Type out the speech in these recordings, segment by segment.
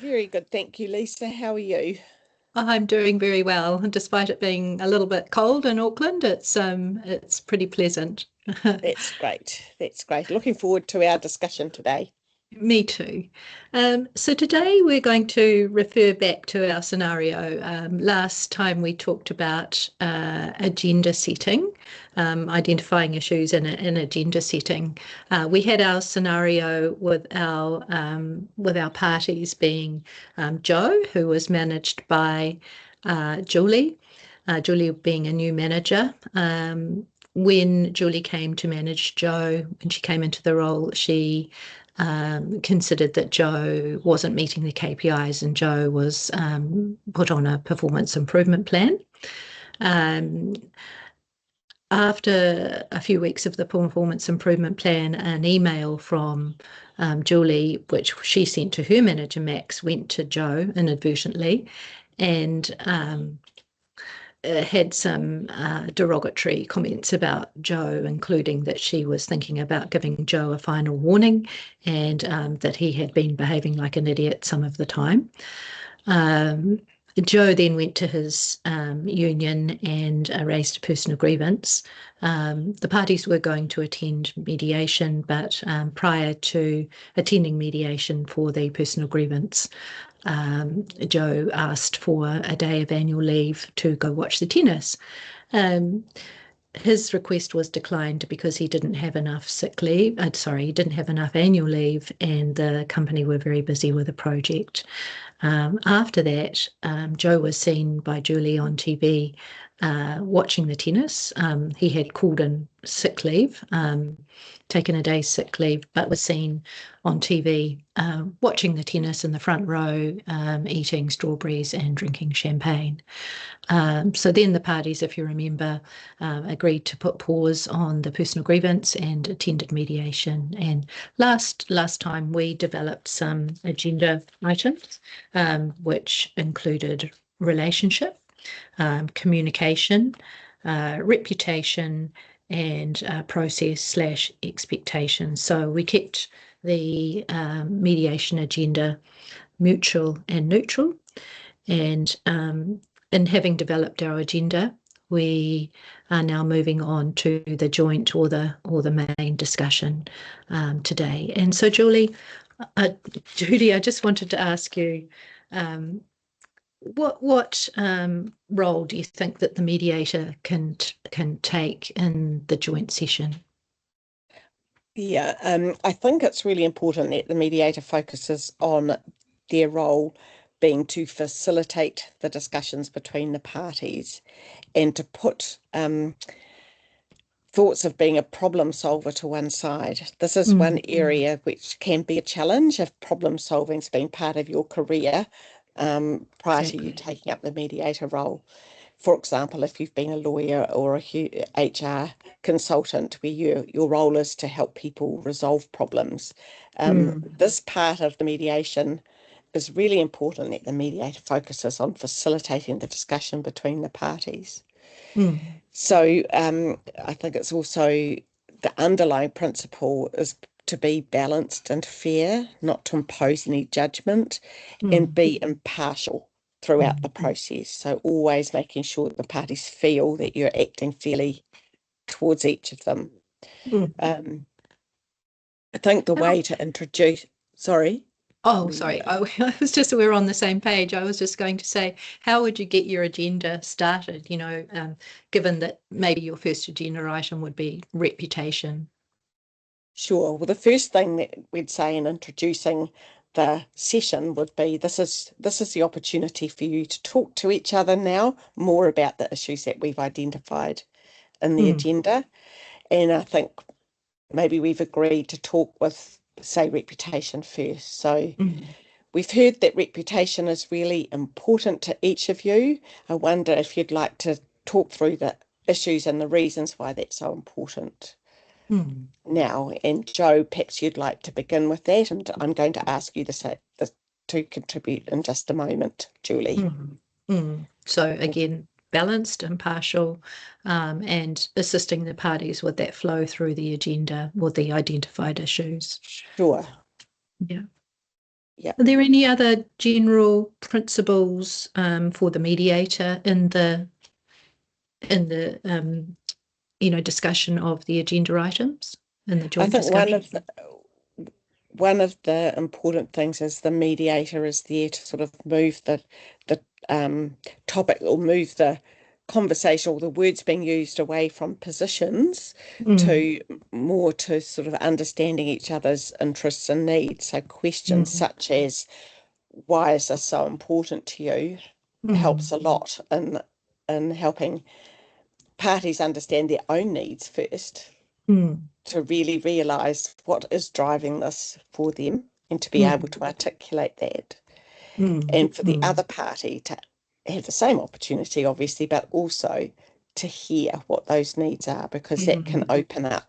Very good, thank you, Lisa. How are you? I'm doing very well, and despite it being a little bit cold in Auckland, it's pretty pleasant. That's great. That's great. Looking forward to our discussion today. Me too. So today we're going to refer back to our scenario. Last time we talked about agenda setting, identifying issues in agenda setting. We had our scenario with our parties being Joe, who was managed by Julie. Julie being a new manager. When Julie came to manage Joe, when she came into the role, she considered that Joe wasn't meeting the KPIs and Joe was put on a performance improvement plan. After a few weeks of the performance improvement plan, an email from Julie, which she sent to her manager, Max, went to Joe inadvertently and had some derogatory comments about Joe, including that she was thinking about giving Joe a final warning and that he had been behaving like an idiot some of the time. Joe then went to his union and raised a personal grievance. The parties were going to attend mediation, but prior to attending mediation for the personal grievance, Joe asked for a day of annual leave to go watch the tennis. His request was declined because he didn't have enough sick leave. He didn't have enough annual leave, and the company were very busy with a project. After that, Joe was seen by Julie on TV watching the tennis. He had called in sick leave, taken a day's sick leave, but was seen on TV watching the tennis in the front row, eating strawberries and drinking champagne. So then the parties, if you remember, agreed to put pause on the personal grievance and attended mediation. And last time we developed some agenda items, which included relationship, communication, reputation, and process/expectation. So we kept the mediation agenda mutual and neutral. And in having developed our agenda, we are now moving on to the joint or the main discussion today. And so, Judy, I just wanted to ask you, what role do you think that the mediator can take in the joint session? Yeah, I think it's really important that the mediator focuses on their role being to facilitate the discussions between the parties and to put thoughts of being a problem solver to one side. This is one area which can be a challenge if problem solving's been part of your career prior to you taking up the mediator role. For example, if you've been a lawyer or a HR consultant where your role is to help people resolve problems. This part of the mediation is really important that the mediator focuses on facilitating the discussion between the parties. So I think it's also the underlying principle is to be balanced and fair, not to impose any judgment, and be impartial throughout the process. So always making sure that the parties feel that you're acting fairly towards each of them. I think the way to introduce, sorry. Oh, sorry. I was just, we're on the same page. I was just going to say, how would you get your agenda started? Given that maybe your first agenda item would be reputation. Sure. Well, the first thing that we'd say in introducing the session would be this is the opportunity for you to talk to each other now more about the issues that we've identified in the agenda. And I think maybe we've agreed to talk with, say, reputation first. So we've heard that reputation is really important to each of you. I wonder if you'd like to talk through the issues and the reasons why that's so important. Now, and Joe, perhaps you'd like to begin with that, and I'm going to ask you to contribute in just a moment, Julie. So again, balanced, impartial, and assisting the parties with that flow through the agenda or the identified issues. Sure. Yeah. Yeah. Are there any other general principles for the mediator in the discussion of the agenda items in the I joint think discussion? one of the important things is the mediator is there to sort of move the topic, or move the conversation, or the words being used, away from positions to more to sort of understanding each other's interests and needs. So questions such as, why is this so important to you, helps a lot in helping parties understand their own needs first, to really realise what is driving this for them, and to be able to articulate that. And for the other party to have the same opportunity, obviously, but also to hear what those needs are, because that can open up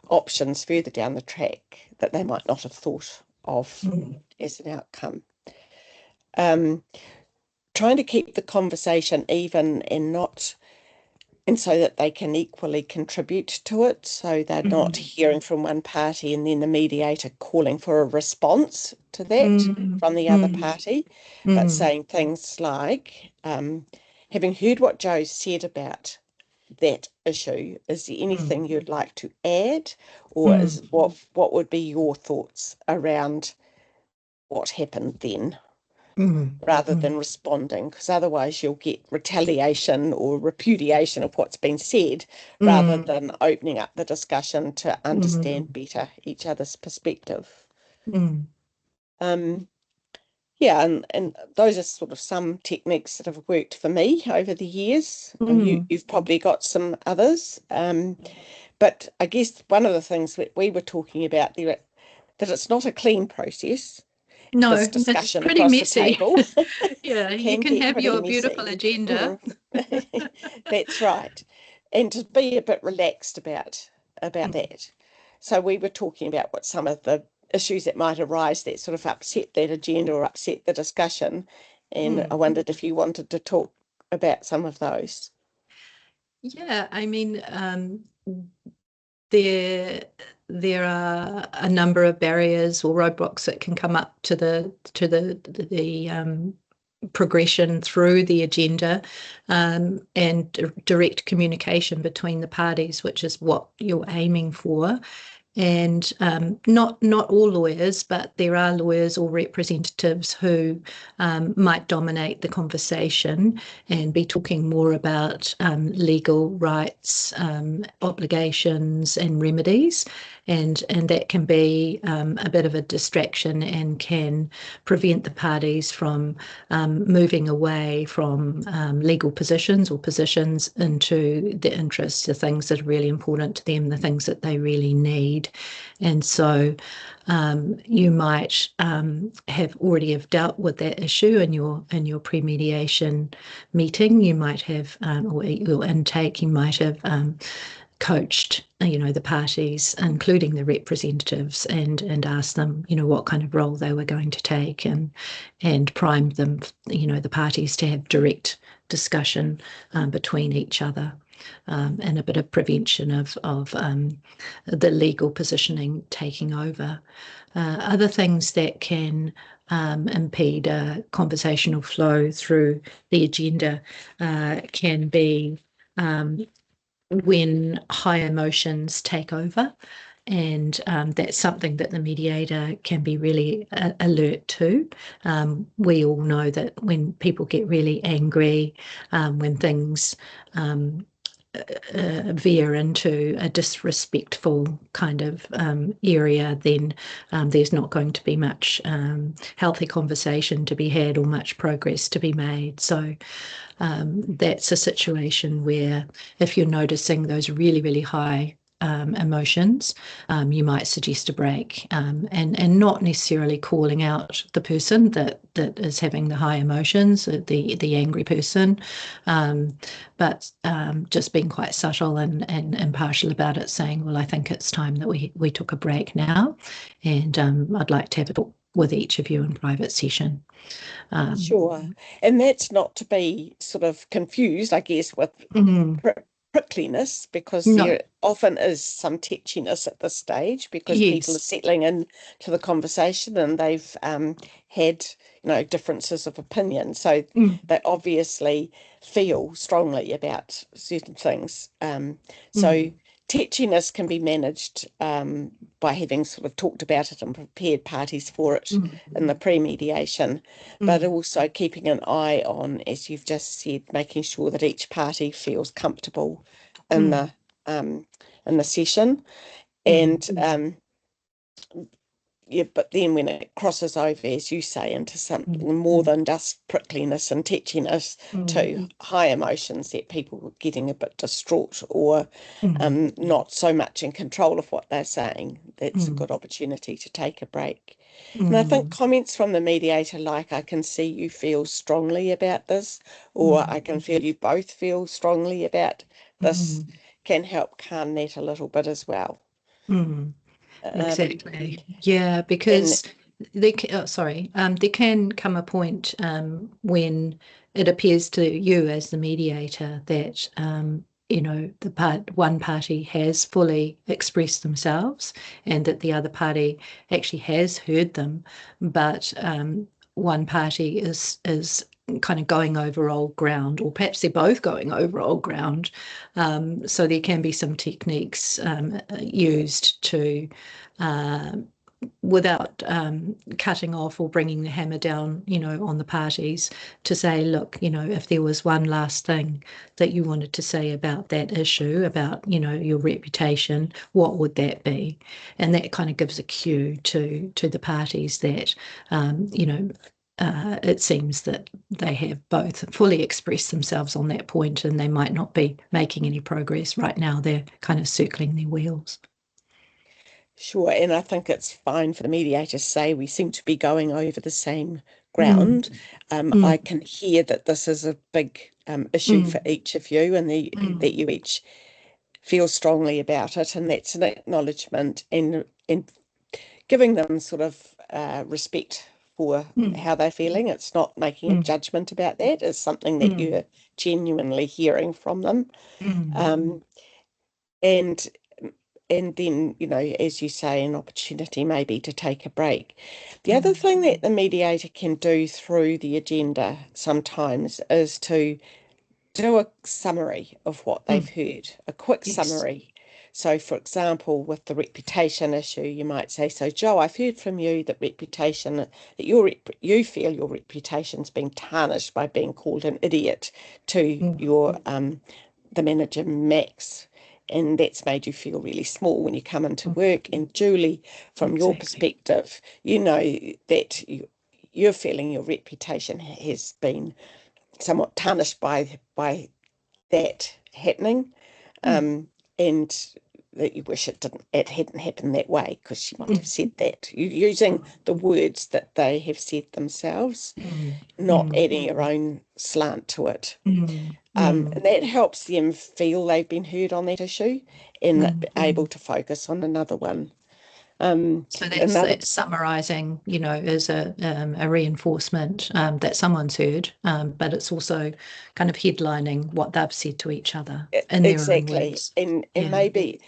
options further down the track that they might not have thought of as an outcome. Trying to keep the conversation even and so that they can equally contribute to it, so they're not hearing from one party and then the mediator calling for a response to that from the other party, but saying things like, having heard what Jo said about that issue, is there anything you'd like to add, or is what would be your thoughts around what happened then? Rather than responding, because otherwise you'll get retaliation or repudiation of what's been said, rather than opening up the discussion to understand better each other's perspective. Yeah, and those are sort of some techniques that have worked for me over the years. You've probably got some others, but I guess one of the things that we were talking about there, that it's not a clean process. No, This it's discussion pretty across the messy. table Yeah, you can can get have pretty your beautiful messy. agenda. That's right. And to be a bit relaxed about that. So we were talking about what some of the issues that might arise that sort of upset that agenda or upset the discussion. And I wondered if you wanted to talk about some of those. Yeah, I mean, there are a number of barriers or roadblocks that can come up to the progression through the agenda, and direct communication between the parties, which is what you're aiming for. And not all lawyers, but there are lawyers or representatives who might dominate the conversation and be talking more about legal rights, obligations and remedies. And that can be a bit of a distraction and can prevent the parties from moving away from legal positions or positions into the interests, the things that are really important to them, the things that they really need. And so you might have already dealt with that issue in your pre-mediation meeting. You might have, or your intake, you might have coached the parties, including the representatives, and asked them what kind of role they were going to take, and primed them, the parties, to have direct discussion between each other, and a bit of prevention of the legal positioning taking over. Other things that can impede a conversational flow through the agenda can be when high emotions take over. And that's something that the mediator can be really alert to. We all know that when people get really angry, when things veer into a disrespectful kind of area, then there's not going to be much healthy conversation to be had or much progress to be made. So that's a situation where, if you're noticing those really, really high emotions, you might suggest a break, and not necessarily calling out the person that is having the high emotions, the angry person, but just being quite subtle and impartial about it, saying, well, I think it's time that we took a break now, and I'd like to have a talk with each of you in private session. Sure. And that's not to be sort of confused, I guess, with prickliness, because No. there often is some tetchiness at this stage because people are Yes. settling in to the conversation and they've had, differences of opinion. So Mm, they obviously feel strongly about certain things. So mm, tetchiness can be managed by having sort of talked about it and prepared parties for it in the mm, pre-mediation, but mm, also keeping an eye on, as you've just said, making sure that each party feels comfortable in mm, the session. mm, And yeah, but then when it crosses over, as you say, into something more mm, than just prickliness and tetchiness, mm, to high emotions that people are getting a bit distraught or mm, not so much in control of what they're saying, that's a mm, good opportunity to take a break. And I think mm, comments from the mediator, like, I can see you feel strongly about this, or mm, I can feel you both feel strongly about this, mm, can help calm that a little bit as well. mm. Um, Exactly. Yeah, and because there can come a point when it appears to you as the mediator that one party has fully expressed themselves and that the other party actually has heard them, but one party is kind of going over old ground, or perhaps they're both going over old ground. So there can be some techniques used to uh, without cutting off or bringing the hammer down, on the parties, to say, look, if there was one last thing that you wanted to say about that issue, about, your reputation, what would that be? And that kind of gives a cue to the parties that, it seems that they have both fully expressed themselves on that point and they might not be making any progress right now. They're kind of circling their wheels. sure, and I think it's fine for the mediator to say we seem to be going over the same Mm, ground. I mm, can hear that this is a big issue for mm, each of you, and that mm, you each feel strongly about it, and that's an acknowledgement and giving them sort of respect for mm, how they're feeling. It's not making a mm, judgment about that. It's something that mm, you're genuinely hearing from them. mm, Um, and and then, as you say, an opportunity maybe to take a break. The other mm, thing that the mediator can do through the agenda sometimes is to do a summary of what they've mm. heard, a quick Yes. summary. So, for example, with the reputation issue, you might say, "So, Joe, I've heard from you that you feel your reputation's been tarnished by being called an idiot to Mm, your the manager, Max. And that's made you feel really small when you come into mm, work. And Julie, from your exactly. perspective, you know that you're feeling your reputation has been somewhat tarnished by that happening, Mm, and that you wish it hadn't happened that way, because she might have mm, said that. You using the words that they have said themselves, mm, not mm, adding your own slant to it. mm, And mm, that helps them feel they've been heard on that issue and mm. able to focus on another one. Um, So another that's summarising, as a reinforcement that someone's heard, but it's also kind of headlining what they've said to each other in their own exactly, words. and Yeah. maybe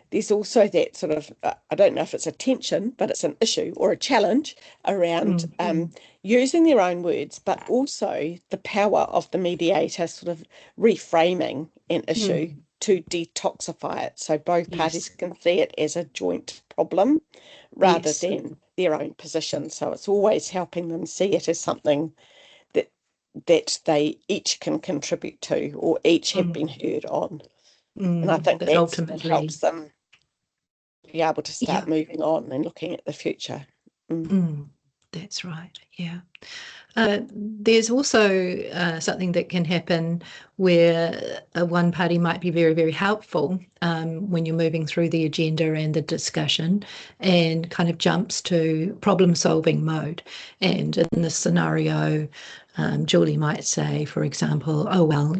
there's also that sort of, I don't know if it's a tension, but it's an issue or a challenge around Mm, using their own words, but also the power of the mediator sort of reframing an issue mm. to detoxify it. So both parties Yes. can see it as a joint problem rather Yes. than their own position. So it's always helping them see it as something that they each can contribute to or each have been Mm, heard on. And I think that that's what ultimately, helps them be able to yeah. start moving on and looking at the future. Mm. Mm, that's right. Yeah. There's also something that can happen where one party might be very, very helpful when you're moving through the agenda and the discussion and kind of jumps to problem solving mode. And in this scenario, Julie might say, for example, oh, well,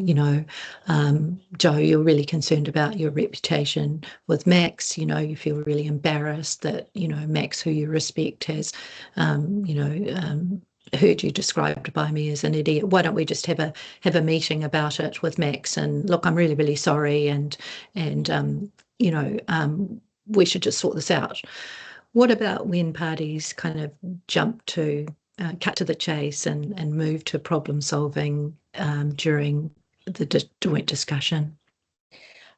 Joe, you're really concerned about your reputation with Max. You feel really embarrassed that, Max, who you respect, has, heard you described by me as an idiot. Why don't we just have a meeting about it with Max? And look, I'm really, really sorry, and we should just sort this out. What about when parties kind of jump to cut to the chase and move to problem solving during the joint discussion?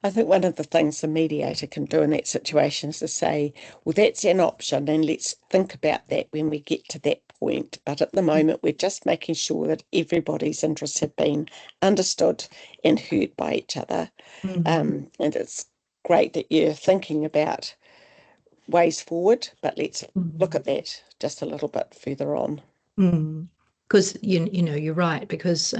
I think one of the things the mediator can do in that situation is to say, well, that's an option, and let's think about that when we get to that point. But at the moment, we're just making sure that everybody's interests have been understood and heard by each other. And it's great that you're thinking about ways forward, but let's look at that just a little bit further on. Because you're right, because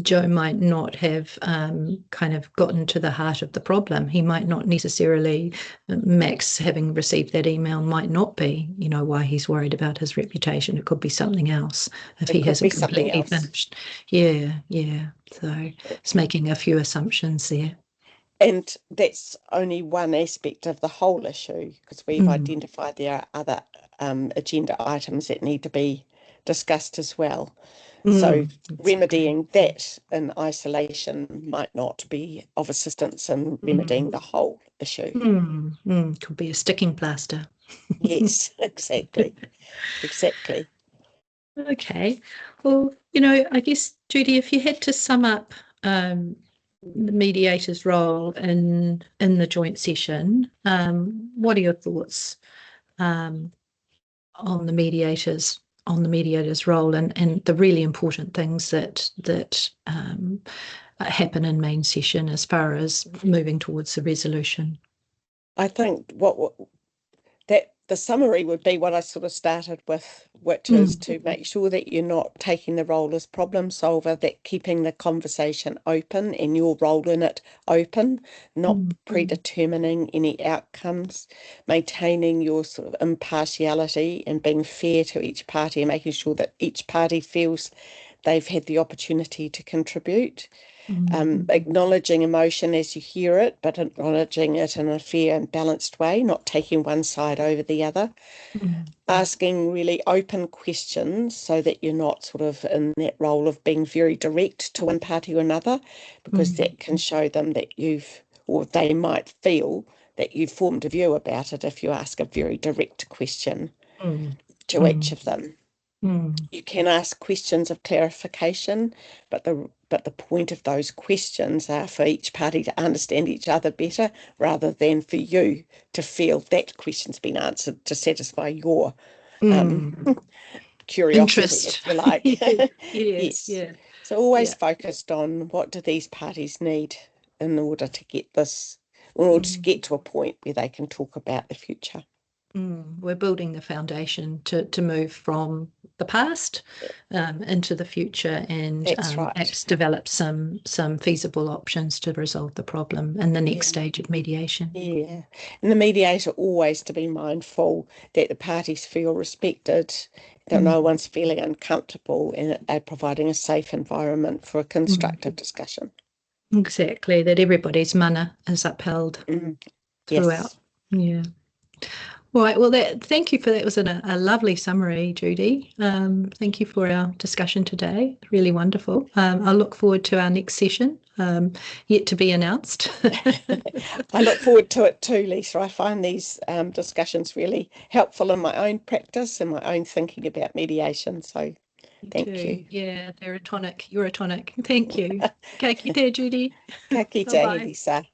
Joe might not have kind of gotten to the heart of the problem. He might not necessarily, Max having received that email might not be, why he's worried about his reputation. It could be something else if he hasn't completely finished. Yeah. So it's making a few assumptions there. And that's only one aspect of the whole issue, because we've identified there are other agenda items that need to be discussed as well. So remedying that in isolation might not be of assistance in remedying the whole issue. Could be a sticking plaster. Yes, exactly. Okay. Well, I guess, Judy, if you had to sum up the mediator's role in the joint session, what are your thoughts on the mediator's role and the really important things that happen in main session as far as moving towards the resolution? I think that the summary would be what I sort of started with, which is to make sure that you're not taking the role as problem solver, that keeping the conversation open and your role in it open, not predetermining any outcomes, maintaining your sort of impartiality and being fair to each party and making sure that each party feels they've had the opportunity to contribute. Acknowledging emotion as you hear it, but acknowledging it in a fair and balanced way, not taking one side over the other. Asking really open questions so that you're not sort of in that role of being very direct to one party or another, because that can show them that or they might feel that you've formed a view about it if you ask a very direct question to each of them. You can ask questions of clarification, but the point of those questions are for each party to understand each other better, rather than for you to feel that question's been answered to satisfy your curiosity, interest, if you like. Yes. Yeah. So always focused on what do these parties need in order to get to a point where they can talk about the future. We're building the foundation to move from the past into the future, and perhaps develop some feasible options to resolve the problem in the next stage of mediation. Yeah, and the mediator always to be mindful that the parties feel respected, that no one's feeling uncomfortable, and providing a safe environment for a constructive discussion. Exactly, that everybody's mana is upheld throughout. Yeah. Right, well, thank you for that. It was a lovely summary, Judy. Thank you for our discussion today. Really wonderful. I look forward to our next session, yet to be announced. I look forward to it too, Lisa. I find these discussions really helpful in my own practice and my own thinking about mediation. So thank you. Yeah, they're a tonic. You're a tonic. Thank you. Ka kite, Judy. Ka kite, Lisa.